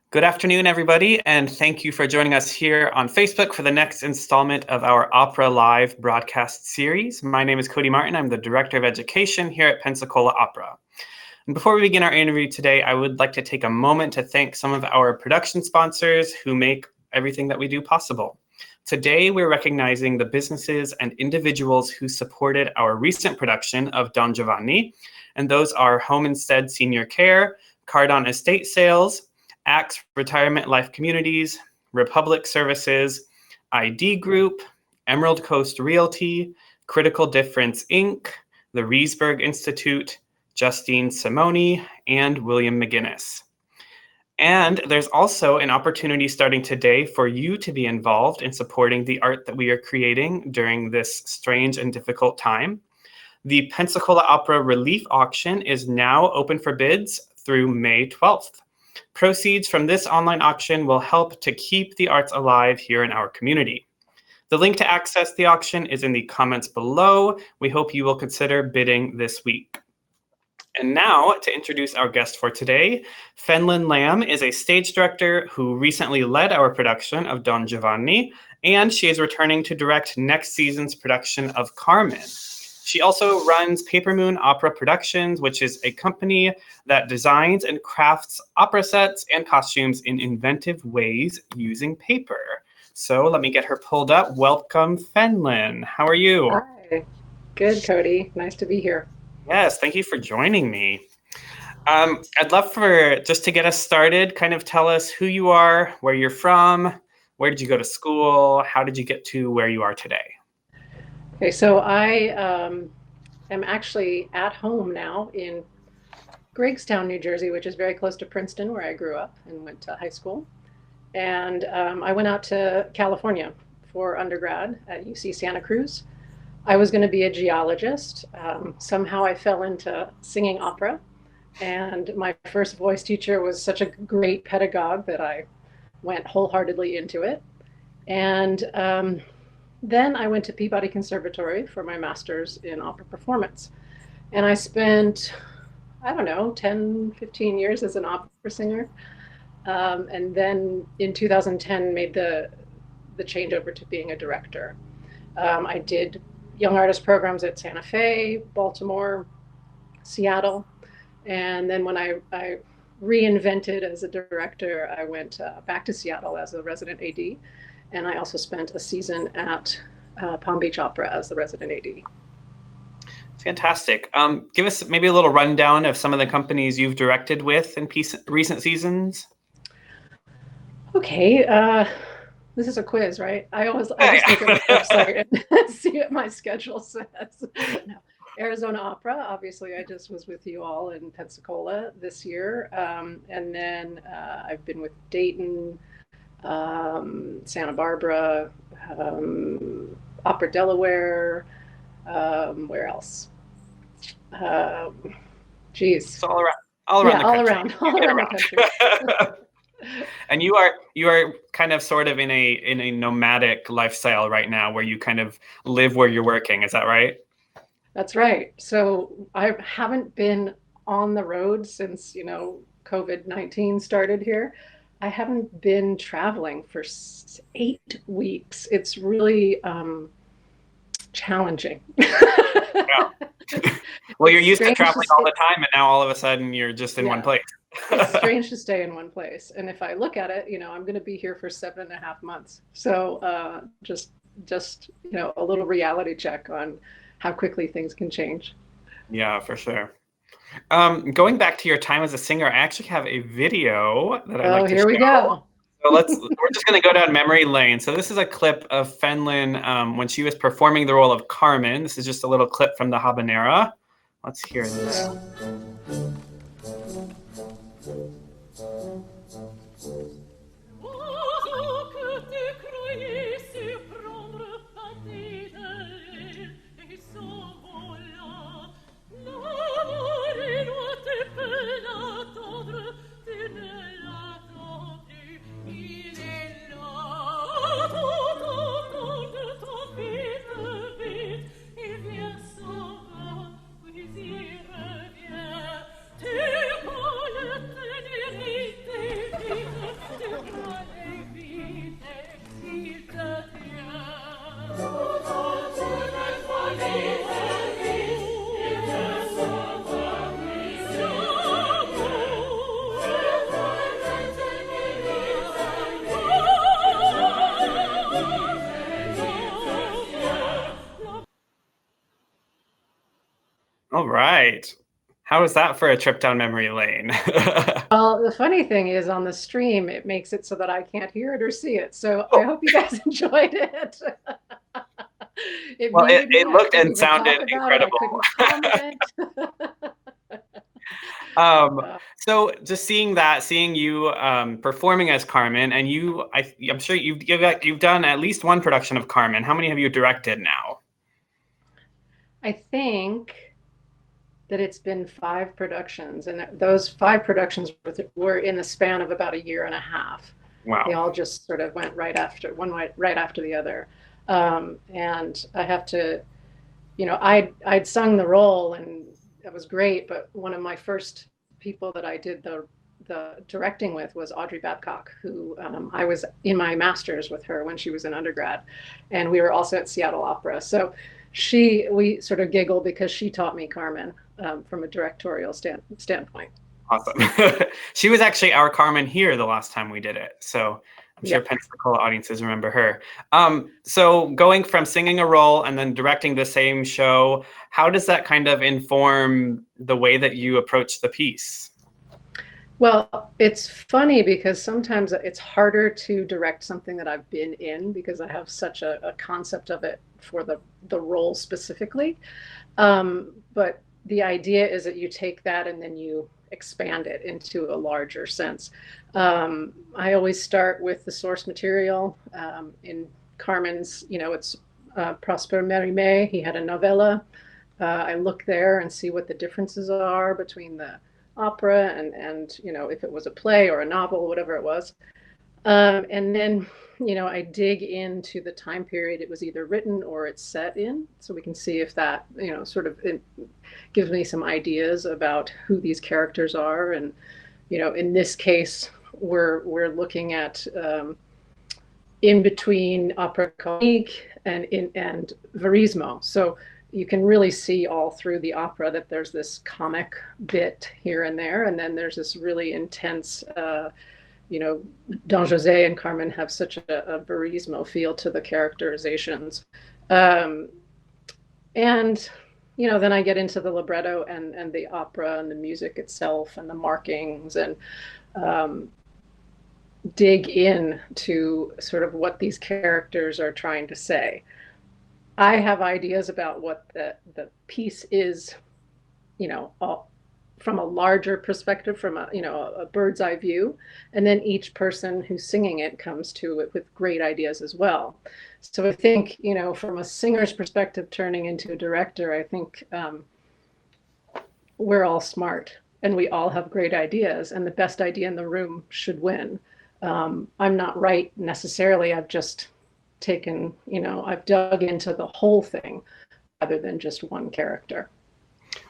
Good afternoon, everybody, and thank you for joining us here on Facebook for the next installment of our OperaLIVE broadcast series. My name is Cody Martin. I'm the Director of Education here at Pensacola Opera. And before we begin our interview today, I would like to take a moment to thank some of our production sponsors who make everything that we do possible. Today, we're recognizing the businesses and individuals who supported our recent production of Don Giovanni, and those are Home Instead Senior Care, Cardon Estate Sales, Axe Retirement Life Communities, Republic Services, ID Group, Emerald Coast Realty, Critical Difference Inc., the Riesberg Institute, Justine Simoni, and William McGinnis. And there's also an opportunity starting today for you to be involved in supporting the art that we are creating during this strange and difficult time. The Pensacola Opera Relief Auction is now open for bids through May 12th. Proceeds from this online auction will help to keep the arts alive here in our community. The link to access the auction is in the comments below. We hope you will consider bidding this week. And now, to introduce our guest for today, Fenlon Lamb is a stage director who recently led our production of Don Giovanni, and she is returning to direct next season's production of Carmen. She also runs Paper Moon Opera Productions, which is a company that designs and crafts opera sets and costumes in inventive ways using paper. So let me get her pulled up. Welcome, Fenlon. How are you? Hi. Good, Cody. Nice to be here. Yes, thank you for joining me. I'd love for, just to get us started, kind of tell us who you are, where you're from, where did you go to school, how did you get to where you are today? Okay, so I am actually at home now in Greggstown, New Jersey, which is very close to Princeton, where I grew up and went to high school. And I went out to California for undergrad at UC Santa Cruz. I was going to be a geologist. Somehow I fell into singing opera. And my first voice teacher was such a great pedagogue that I went wholeheartedly into it. And then I went to Peabody Conservatory for my master's in opera performance. And I spent, 10, 15 years as an opera singer. And then in 2010 made the change over to being a director. I did young artist programs at Santa Fe, Baltimore, Seattle. And then when I reinvented as a director, I went back to Seattle as a resident AD. And I also spent a season at Palm Beach Opera as the resident AD. Fantastic. Give us maybe a little rundown of some of the companies you've directed with in recent seasons. Okay. This is a quiz, right? I just look at the website and see what my schedule says. No. Arizona Opera, obviously, I just was with you all in Pensacola this year. And then I've been with Dayton, Santa Barbara, Opera Delaware, where else? It's all around the country. And you are kind of sort of in a nomadic lifestyle right now, where you kind of live where you're working. Is that right? That's right. So I haven't been on the road since COVID-19 started here. I haven't been traveling for 8 weeks. It's really challenging. Yeah. Well, you're used to traveling all the time, and now all of a sudden you're just in one place. It's strange to stay in one place. And if I look at it, I'm going to be here for 7.5 months. So just a little reality check on how quickly things can change. Yeah, for sure. Going back to your time as a singer, I actually have a video that I'd like to show. Oh, here we go. So we're just going to go down memory lane. So this is a clip of Fenlon when she was performing the role of Carmen. This is just a little clip from the Habanera. Let's hear this. right. How was that for a trip down memory lane? Well, the funny thing is on the stream, it makes it so that I can't hear it or see it. So I hope you guys enjoyed it. It Well, muted me. it I looked couldn't and even sounded talk about it. I incredible. couldn't comment. Um, Uh, so just seeing you performing as Carmen, and I'm sure you've done at least one production of Carmen. How many have you directed now? I think that it's been 5 productions, and those 5 productions were in the span of about a year and a half. They Wow. all just sort of went right after the other. And I have to, I'd sung the role and it was great, but one of my first people that I did the directing with was Audrey Babcock, who I was in my master's with her when she was in undergrad, and we were also at Seattle Opera. So we sort of giggle because she taught me Carmen from a directorial standpoint. Awesome. She was actually our Carmen here the last time we did it. So I'm sure Yeah. Pensacola audiences remember her. So going from singing a role and then directing the same show, how does that kind of inform the way that you approach the piece? Well, it's funny because sometimes it's harder to direct something that I've been in because I have such a concept of it for the role specifically. But the idea is that you take that and then you expand it into a larger sense. I always start with the source material. In Carmen's, it's Prosper Mérimée. He had a novella. I look there and see what the differences are between the opera and if it was a play or a novel, whatever it was. And then, I dig into the time period it was either written or it's set in, so we can see if that, sort of gives me some ideas about who these characters are. And, in this case, we're looking at in between opera comique and verismo. So you can really see all through the opera that there's this comic bit here and there, and then there's this really intense Don Jose and Carmen have such a verismo feel to the characterizations. Um, and, then I get into the libretto and the opera and the music itself and the markings, and um, dig in to sort of what these characters are trying to say. I have ideas about what the piece is, all, from a larger perspective, from a bird's eye view, and then each person who's singing it comes to it with great ideas as well. So I think, from a singer's perspective, turning into a director, I think we're all smart and we all have great ideas, and the best idea in the room should win. I'm not right necessarily. I've just taken, I've dug into the whole thing rather than just one character.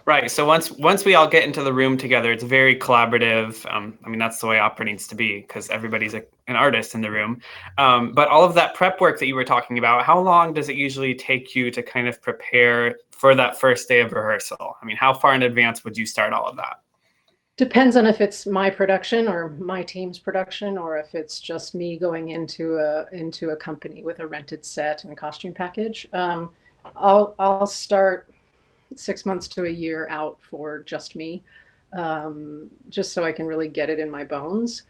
Right. So once we all get into the room together, it's very collaborative. I mean, that's the way opera needs to be because everybody's an artist in the room. But all of that prep work that you were talking about, how long does it usually take you to kind of prepare for that first day of rehearsal? I mean, how far in advance would you start all of that? Depends on if it's my production or my team's production, or if it's just me going into a company with a rented set and costume package. I'll start 6 months to a year out for just me, just so I can really get it in my bones.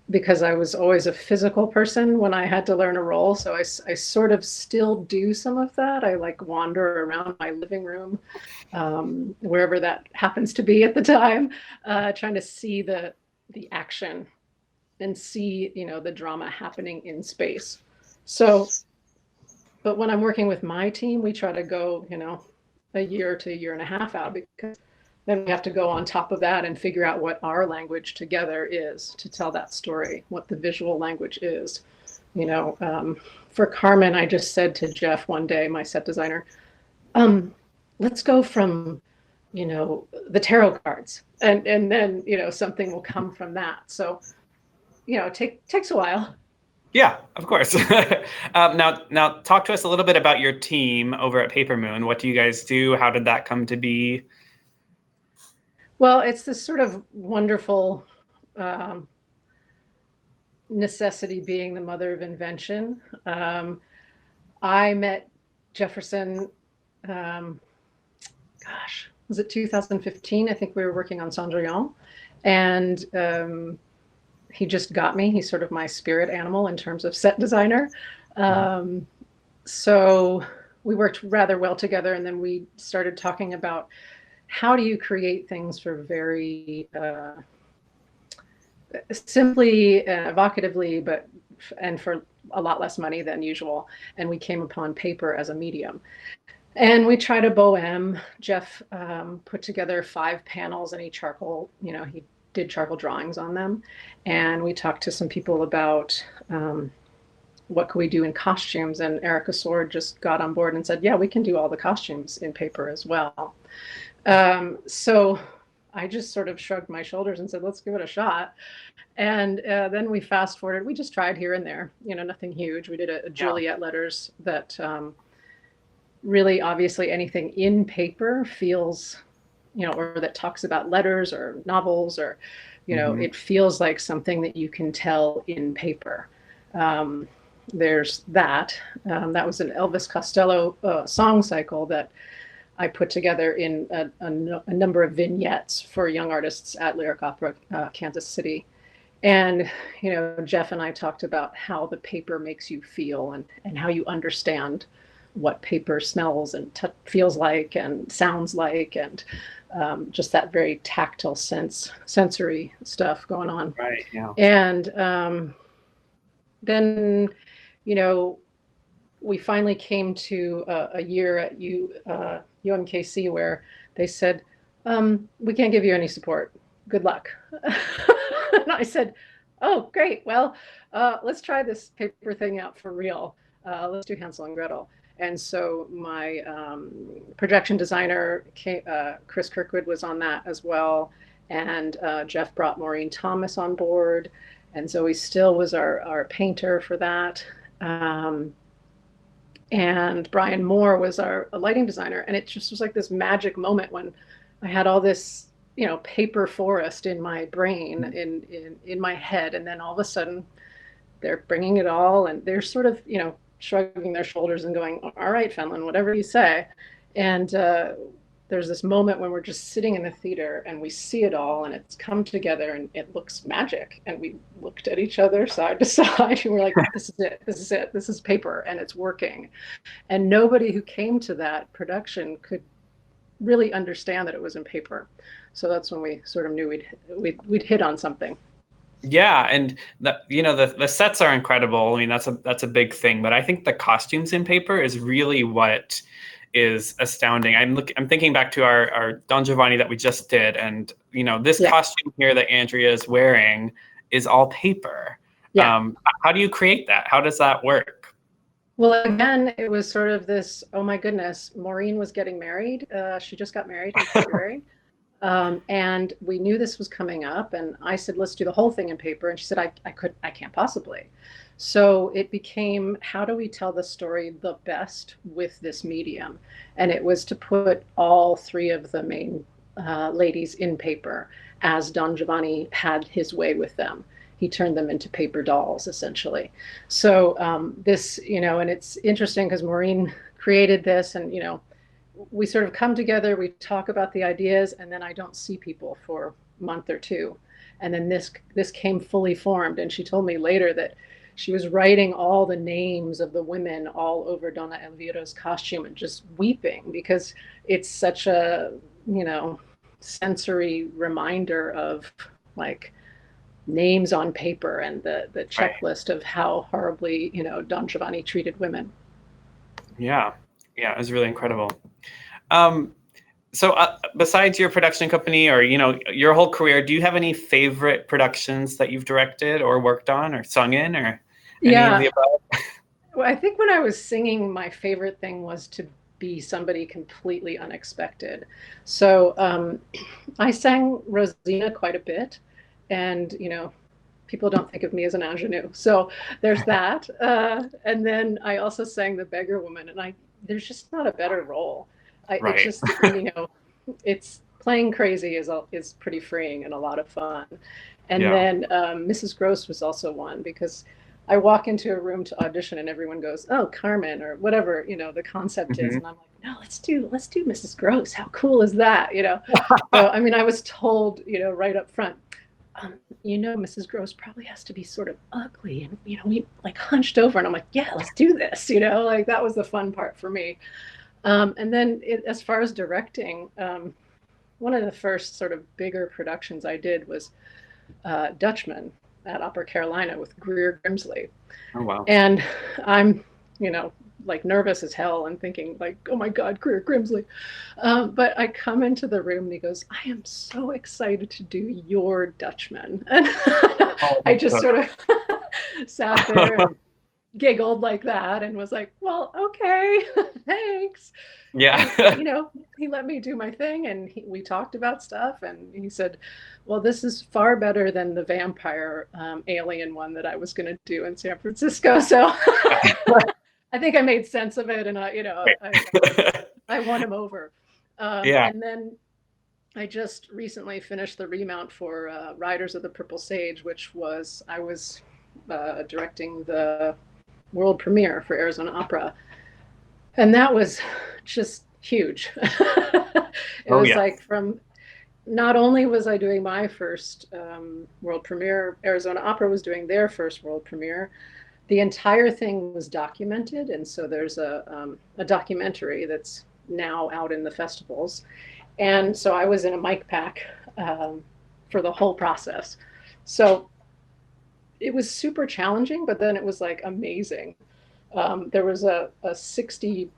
Because I was always a physical person when I had to learn a role. So I sort of still do some of that. I like wander around my living room, wherever that happens to be at the time, trying to see the action and see, the drama happening in space. So, but when I'm working with my team, we try to go, a year to a year and a half out, because then we have to go on top of that and figure out what our language together is to tell that story, what the visual language is. For Carmen, I just said to Jeff one day, my set designer, let's go from, the tarot cards, and then, something will come from that. So, takes a while. Yeah, of course. Now talk to us a little bit about your team over at Paper Moon. What do you guys do? How did that come to be? Well, it's this sort of wonderful necessity being the mother of invention. I met Jefferson, gosh, was it 2015? I think we were working on Cendrillon, and he just got me. He's sort of my spirit animal in terms of set designer. Um, so we worked rather well together, and then we started talking about how do you create things for very simply and evocatively, and for a lot less money than usual. And we came upon paper as a medium. And we tried a bohem. Jeff put together 5 panels, and he did charcoal drawings on them. And we talked to some people about what could we do in costumes. And Erica Sword just got on board and said, yeah, we can do all the costumes in paper as well. So I just sort of shrugged my shoulders and said, let's give it a shot. And then we fast forwarded. We just tried here and there, nothing huge. We did a Juliet letters that really, obviously, anything in paper feels, or that talks about letters or novels or, it feels like something that you can tell in paper. There's that. That was an Elvis Costello song cycle that I put together in a number of vignettes for young artists at Lyric Opera Kansas City. And, Jeff and I talked about how the paper makes you feel and how you understand what paper smells and feels like and sounds like, and just that very tactile sensory stuff going on. Right, yeah. And then, we finally came to a year at UMKC where they said, we can't give you any support. Good luck. And I said, oh, great. Well, let's try this paper thing out for real. Let's do Hansel and Gretel. And so my projection designer, Chris Kirkwood, was on that as well. And Jeff brought Maureen Thomas on board. And Zoe Still was our painter for that. And Brian Moore was our lighting designer. And it just was like this magic moment when I had all this, paper forest in my brain, in my head. And then all of a sudden they're bringing it all, and they're sort of, shrugging their shoulders and going, all right, Fenlon, whatever you say. And there's this moment when we're just sitting in the theater and we see it all, and it's come together and it looks magic. And we looked at each other side to side and we're like, this is it, this is it, this is paper, and it's working. And nobody who came to that production could really understand that it was in paper. So that's when we sort of knew we'd hit on something. Yeah, and the sets are incredible. I mean, that's a big thing, but I think the costumes in paper is really what is astounding. I'm thinking back to our Don Giovanni that we just did, and this costume here that Andrea is wearing is all paper. Yeah. How do you create that? How does that work? Well, again, it was sort of this, oh my goodness, Maureen was getting married. She just got married in February. And we knew this was coming up, and I said, let's do the whole thing in paper. And she said, I can't possibly. So it became, how do we tell the story the best with this medium? And it was to put all 3 of the main ladies in paper, as Don Giovanni had his way with them. He turned them into paper dolls, essentially. So this, and it's interesting because Maureen created this, and, we sort of come together, we talk about the ideas, and then I don't see people for a month or 2. And then this came fully formed. And she told me later that she was writing all the names of the women all over Donna Elvira's costume and just weeping, because it's such a, sensory reminder of like names on paper and the checklist of how horribly, Don Giovanni treated women. Yeah, it was really incredible. So besides your production company or, your whole career, do you have any favorite productions that you've directed or worked on or sung in, or any of the above? Well, I think when I was singing, my favorite thing was to be somebody completely unexpected. So I sang Rosina quite a bit, and, people don't think of me as an ingenue. So there's that. And then I also sang the beggar woman, and there's just not a better role. Right. It's just, it's playing crazy is pretty freeing and a lot of fun. And then Mrs. Gross was also one, because I walk into a room to audition and everyone goes, "Oh, Carmen," or whatever, the concept is. Hmm. And I'm like, "No, let's do Mrs. Gross. How cool is that?" So, I mean, I was told, right up front, um, Mrs. Gross probably has to be sort of ugly and, we like hunched over, and I'm like, "Yeah, let's do this." Like that was the fun part for me. And then as far as directing, one of the first sort of bigger productions I did was Dutchman at Opera Carolina with Greer Grimsley. Oh, wow. And I'm, like nervous as hell and thinking like, oh my God, Greer Grimsley. But I come into the room and he goes, "I am so excited to do your Dutchman." And Oh, I that's just sort of so sat there and giggled like that and was like, "Well, okay, thanks." And, yeah. he let me do my thing, and we talked about stuff, and he said, "Well, this is far better than the vampire alien one that I was going to do in San Francisco." So I think I made sense of it, and I won him over. Yeah. And then I just recently finished the remount for Riders of the Purple Sage, which I was directing the world premiere for Arizona Opera, and that was just huge. It Oh, was yeah. like not only was I doing my first world premiere, Arizona Opera was doing their first world premiere. The entire thing was documented, and so there's a documentary that's now out in the festivals. And so I was in a mic pack for the whole process. So it was super challenging, but then it was like amazing. There was a 60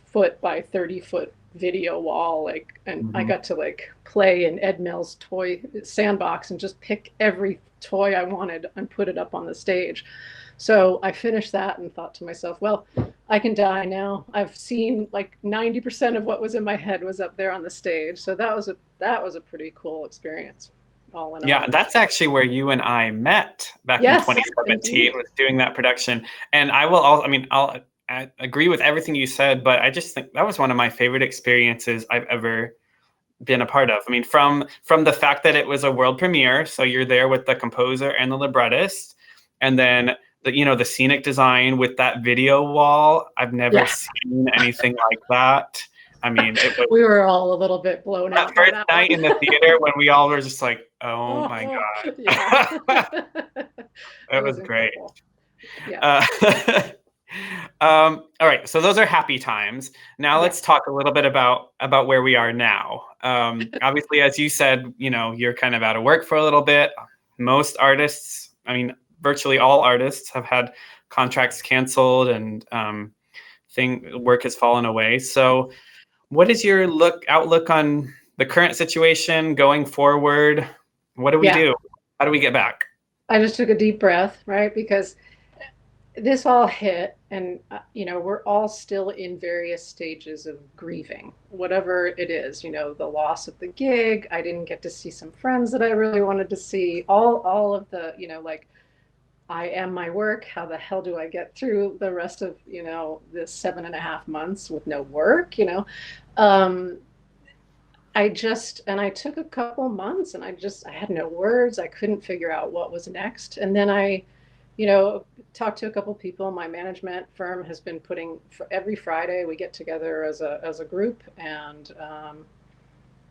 foot by 30-foot video wall, like, and I Hmm. got to like play in Ed Mel's toy sandbox and just pick every toy I wanted and put it up on the stage. So I finished that and thought to myself, well, I can die now. I've seen like 90% of what was in my head was up there on the stage. So that was a pretty cool experience, all in Yeah, all. that's actually where you and I met back in Yes, 2017, indeed. was doing that production. And I will all, I mean, I agree with everything you said, but I just think that was one of my favorite experiences I've ever been a part of. I mean, from the fact that it was a world premiere, so you're there with the composer and the librettist, and then the scenic design with that video wall. I've never Yeah. seen anything like that. I mean, it was We were all a little bit blown that out by first that one. night in the theater when we all were just like, "Oh my Oh, yeah. God." It It was was great. incredible. Yeah. Uh, all right, so those are happy times. Now Yeah. let's talk a little bit about where we are now. Obviously, as you said, you're kind of out of work for a little bit. Most artists, I mean, virtually all artists have had contracts canceled, and work has fallen away. So, what is your outlook on the current situation going forward? What do we Yeah. do? How do we get back? I just took a deep breath, right? Because this all hit, and we're all still in various stages of grieving, whatever it is. The loss of the gig. I didn't get to see some friends that I really wanted to see. All of the, like, I am my work. How the hell do I get through the rest of this 7.5 months with no work? Um, I took a couple months, and I had no words. I couldn't figure out what was next. And then I, talked to a couple people. My management firm has been putting, for every Friday we get together as a group, and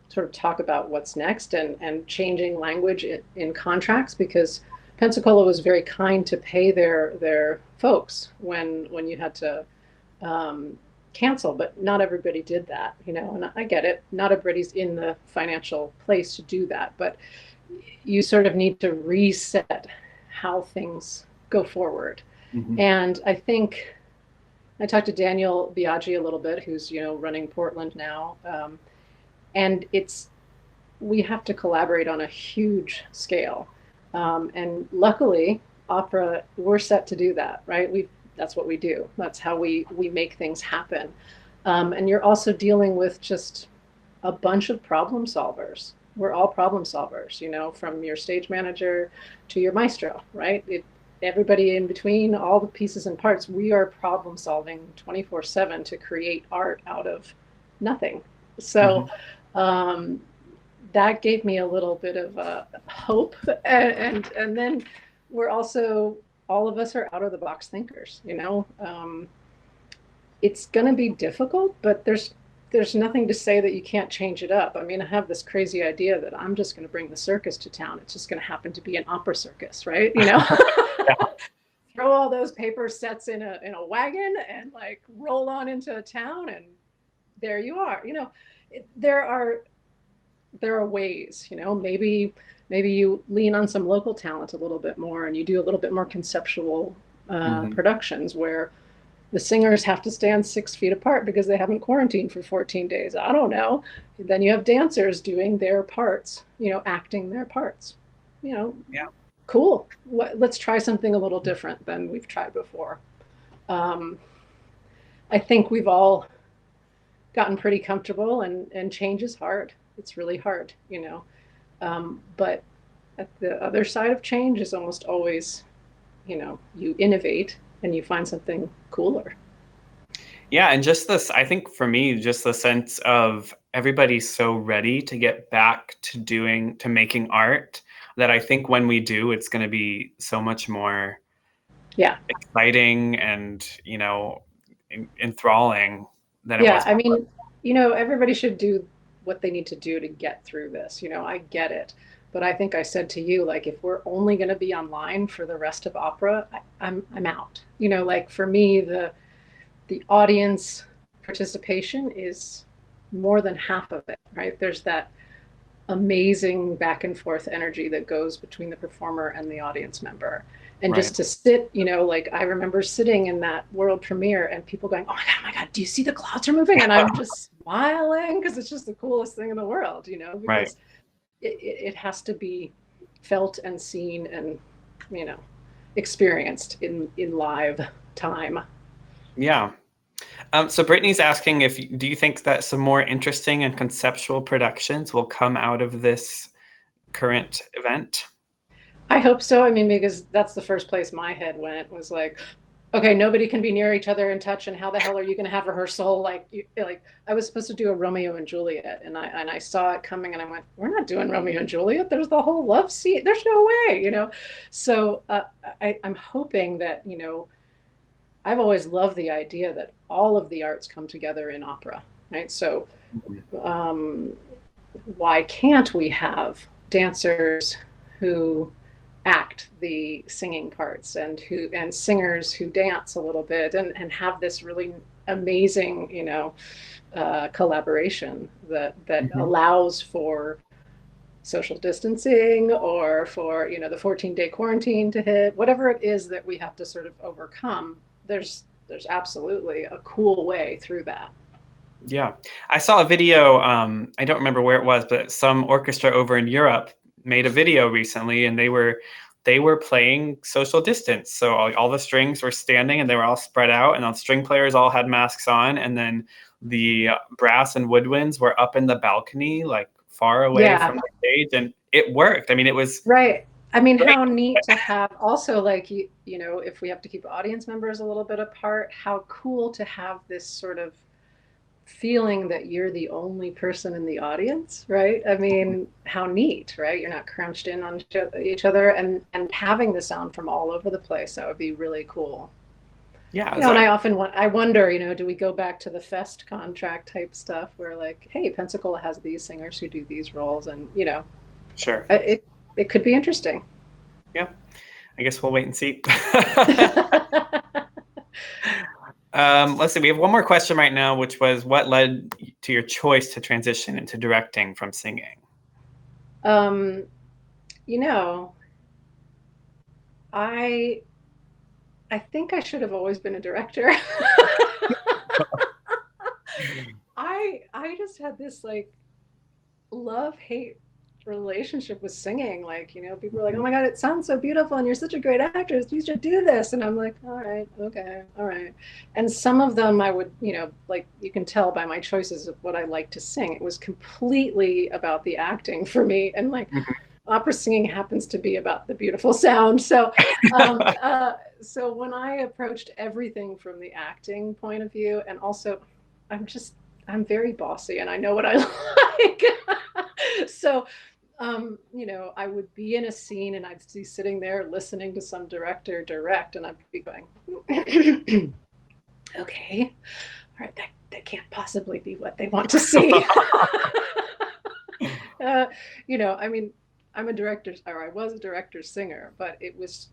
sort of talk about what's next, and changing language in contracts, because Pensacola was very kind to pay their folks when you had to um, cancel, but not everybody did that, and I get it. Not everybody's in the financial place to do that, but you sort of need to reset how things go forward. Mhm. And I think I talked to Daniel Biaggi a little bit, who's running Portland now, and we have to collaborate on a huge scale. And luckily, opera, we're set to do that, right? That's what we do. That's how we make things happen. And you're also dealing with just a bunch of problem solvers. We're all problem solvers, from your stage manager to your maestro, right? Everybody in between, all the pieces and parts, we are problem solving 24/7 to create art out of nothing. So Mhm. um, that gave me a little bit of hope, and then we're also all of us are out of the box thinkers, it's going to be difficult, but there's nothing to say that you can't change it up. I mean, I have this crazy idea that I'm just going to bring the circus to town. It's just going to happen to be an opera circus, right? Throw all those paper sets in a wagon and like roll on into a town, and there you are. There are ways. Maybe you lean on some local talent a little bit more, and you do a little bit more conceptual productions where the singers have to stand 6 feet apart because they haven't quarantined for 14 days. I don't know. Then you have dancers doing their parts, acting their parts. Yeah. Cool. Let's try something a little different than we've tried before. I think we've all gotten pretty comfortable, and change is hard. It's really hard, but at the other side of change is almost always, you innovate and you find something cooler. Yeah, and just this, I think for me, just the sense of everybody's so ready to get back to making art, that I think when we do, it's going to be so much more exciting and, enthralling than it was. I mean, everybody should do what they need to do to get through this. I get it. But I think I said to you, like, if we're only going to be online for the rest of opera, I'm out. Like for me, the audience participation is more than half of it, right? There's that amazing back and forth energy that goes between the performer and the audience member. And just to sit, like I remember sitting in that world premiere and people going, oh my God, do you see the clouds are moving? And I'm just smiling because it's just the coolest thing in the world, because it has to be felt and seen and, experienced in live time. Yeah. So Brittany's asking do you think that some more interesting and conceptual productions will come out of this current event? I hope so. I mean, because that's the first place my head went, was like, okay, nobody can be near each other and touch, and how the hell are you going to have rehearsal? Like I was supposed to do a Romeo and Juliet, and I saw it coming, and I went, we're not doing Romeo and Juliet. There's the whole love scene. There's no way, So I'm hoping that, I've always loved the idea that all of the arts come together in opera, right? So why can't we have dancers who act the singing parts and singers who dance a little bit and have this really amazing, collaboration that allows for social distancing or for, the 14-day quarantine to hit, whatever it is that we have to sort of overcome. There's absolutely a cool way through that. Yeah. I saw a video, I don't remember where it was, but some orchestra over in Europe made a video recently, and they were playing social distance. So all the strings were standing and they were all spread out, and the string players all had masks on, and then the brass and woodwinds were up in the balcony, like far away from the stage, and it worked. I mean, it was right. I mean, great. How neat to have also, like, if we have to keep audience members a little bit apart, how cool to have this sort of feeling that you're the only person in the audience, right? I mean, how neat, right? You're not crunched in on each other, and having the sound from all over the place. That would be really cool. Yeah. And I wonder, do we go back to the Fest contract type stuff where, like, hey, Pensacola has these singers who do these roles, and sure, it could be interesting. Yeah, I guess we'll wait and see. Let's see. We have one more question right now, which was, what led to your choice to transition into directing from singing? I think I should have always been a director. I just had this like love-hate relationship with singing. Like, people were like, oh my God, it sounds so beautiful and you're such a great actress, you should do this. And I'm like, all right, okay, all right. And some of them I would, like, you can tell by my choices of what I like to sing. It was completely about the acting for me. And like, opera singing happens to be about the beautiful sound. So so when I approached everything from the acting point of view, and also I'm very bossy and I know what I like. So I would be in a scene and I'd be sitting there listening to some director direct, and I'd be going, okay, all right, that can't possibly be what they want to see. I mean, I was a director singer, but it was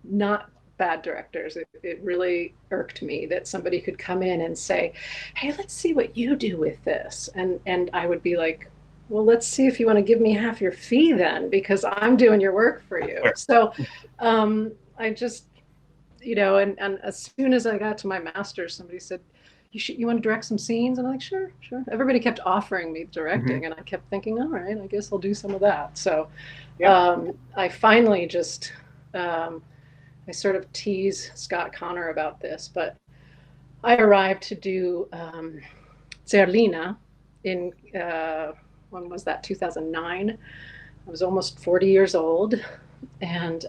not bad directors. It really irked me that somebody could come in and say, hey, let's see what you do with this. And I would be like, well, let's see if you want to give me half your fee then, because I'm doing your work for you. Sure. So I just, and as soon as I got to my master's, somebody said, you want to direct some scenes? And I'm like, sure. Everybody kept offering me directing, and I kept thinking, all right, I guess I'll do some of that. So I finally just, I sort of tease Scott Connor about this, but I arrived to do Zerlina in, when was that, 2009? I was almost 40 years old, and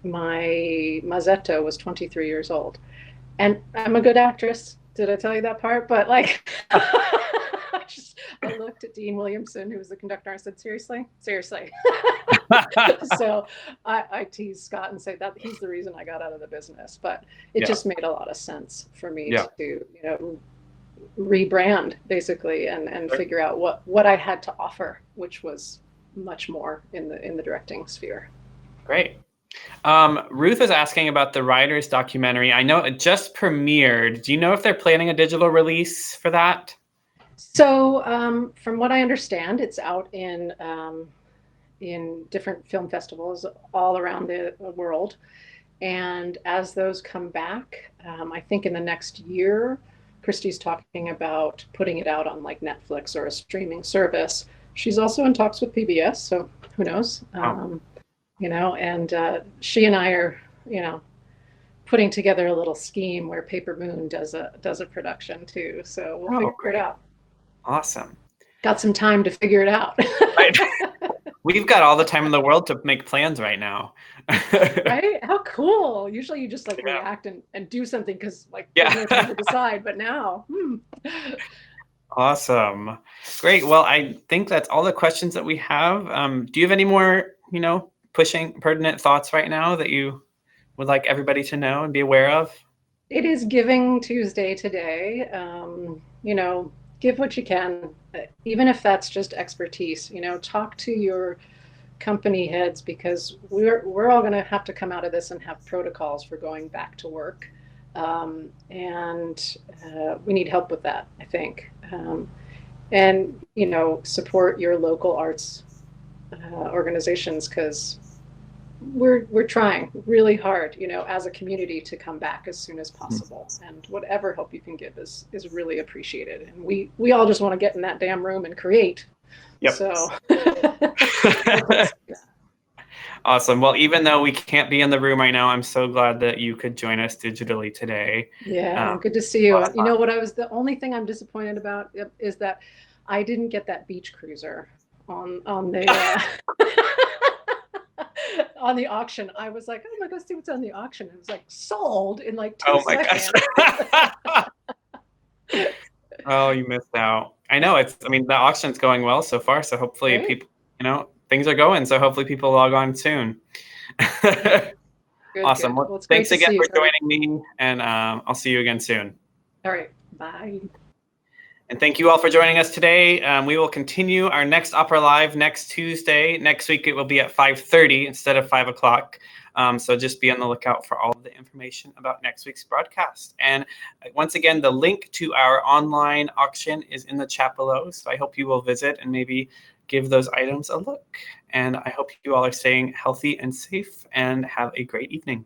my Mazzetto was 23 years old. And I'm a good actress. Did I tell you that part? But like, I looked at Dean Williamson, who was the conductor. I said, seriously? So I tease Scott and say that he's the reason I got out of the business. But it just made a lot of sense for me to, rebrand basically and figure out what I had to offer, which was much more in the directing sphere. Great. Ruth is asking about the Writers documentary. I know it just premiered. Do you know if they're planning a digital release for that? So from what I understand, it's out in different film festivals all around the world. And as those come back, I think in the next year, Christy's talking about putting it out on like Netflix or a streaming service. She's also in talks with PBS, so who knows? And she and I are, putting together a little scheme where Paper Moon does a production too. So we'll figure it out. Awesome. Got some time to figure it out. Right. We've got all the time in the world to make plans right now. Right? How cool. Usually you just react and do something because there's no time to decide, but now. Awesome. Great. Well, I think that's all the questions that we have. Do you have any more, pushing pertinent thoughts right now that you would like everybody to know and be aware of? It is Giving Tuesday today. Give what you can, even if that's just expertise. Talk to your company heads, because we're all going to have to come out of this and have protocols for going back to work, and we need help with that, I think. And support your local arts organizations, because we're trying really hard, as a community, to come back as soon as possible. And whatever help you can give is really appreciated. And we all just want to get in that damn room and create. Yep. So. Awesome. Well, even though we can't be in the room right now, I'm so glad that you could join us digitally today. Yeah, good to see you. The only thing I'm disappointed about is that I didn't get that beach cruiser on the on the auction. I was like, oh my God, see what's on the auction. It was sold in 2 seconds. Gosh. Oh, you missed out. I know the auction's going well so far. So hopefully people, things are going. So hopefully people log on soon. Good, awesome. Good. Well, thanks again for joining me, and I'll see you again soon. All right. Bye. And thank you all for joining us today. We will continue our next Opera Live next Tuesday. Next week, it will be at 5:30 instead of 5 o'clock. So just be on the lookout for all of the information about next week's broadcast. And once again, the link to our online auction is in the chat below. So I hope you will visit and maybe give those items a look. And I hope you all are staying healthy and safe, and have a great evening.